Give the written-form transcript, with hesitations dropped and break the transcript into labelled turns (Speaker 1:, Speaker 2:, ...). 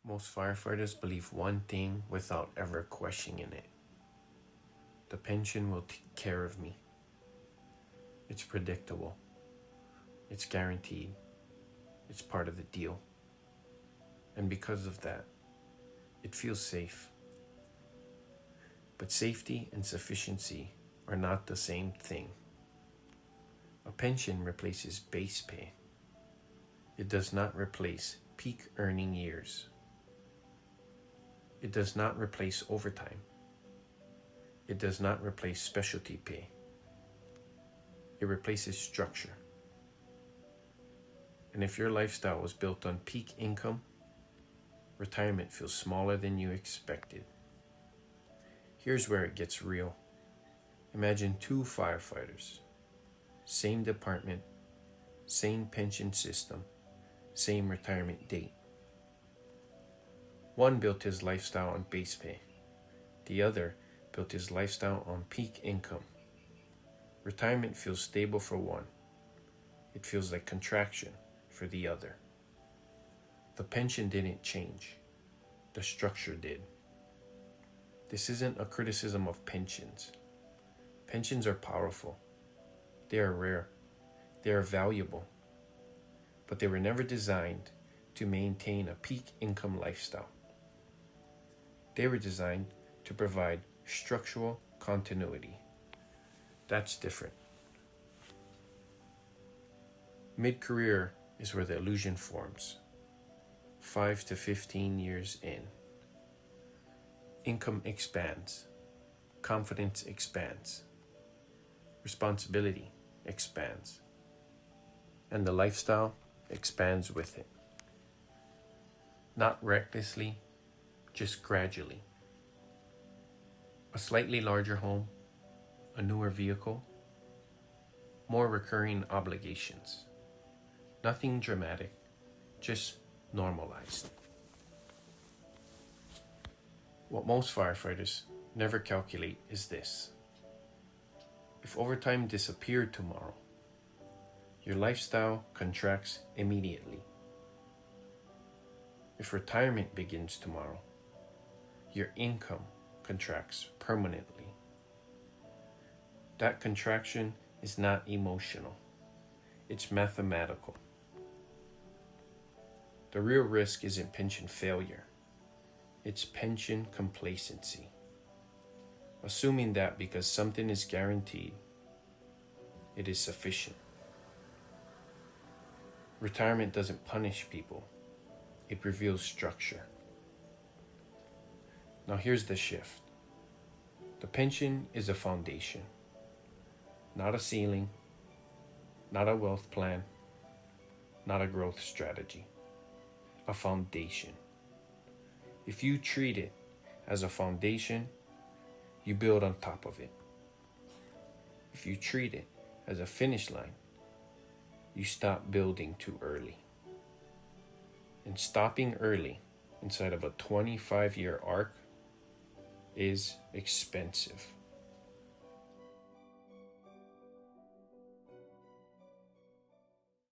Speaker 1: Most firefighters believe one thing without ever questioning it. The pension will take care of me. It's predictable. It's guaranteed. It's part of the deal. And because of that, it feels safe. But safety and sufficiency are not the same thing. A pension replaces base pay. It does not replace peak earning years. It does not replace overtime. It does not replace specialty pay. It replaces structure. And if your lifestyle was built on peak income, retirement feels smaller than you expected. Here's where it gets real. Imagine two firefighters, same department, same pension system, same retirement date. One built his lifestyle on base pay. The other built his lifestyle on peak income. Retirement feels stable for one. It feels like contraction for the other. The pension didn't change. The structure did. This isn't a criticism of pensions. Pensions are powerful. They are rare. They are valuable. But they were never designed to maintain a peak income lifestyle. They were designed to provide structural continuity. That's different. Mid-career is where the illusion forms. 5 to 15 years in. Income expands. Confidence expands. Responsibility expands. And the lifestyle expands with it. Not recklessly, just gradually. A slightly larger home, a newer vehicle, more recurring obligations. Nothing dramatic, just normalized. What most firefighters never calculate is this. If overtime disappeared tomorrow, your lifestyle contracts immediately. If retirement begins tomorrow, your income contracts permanently. That contraction is not emotional. It's mathematical. The real risk isn't pension failure. It's pension complacency. Assuming that because something is guaranteed, it is sufficient. Retirement doesn't punish people. It reveals structure. Now here's the shift. The pension is a foundation, not a ceiling, not a wealth plan, not a growth strategy. A foundation. If you treat it as a foundation, you build on top of it. If you treat it as a finish line, you stop building too early. And stopping early inside of a 25-year arc is expensive.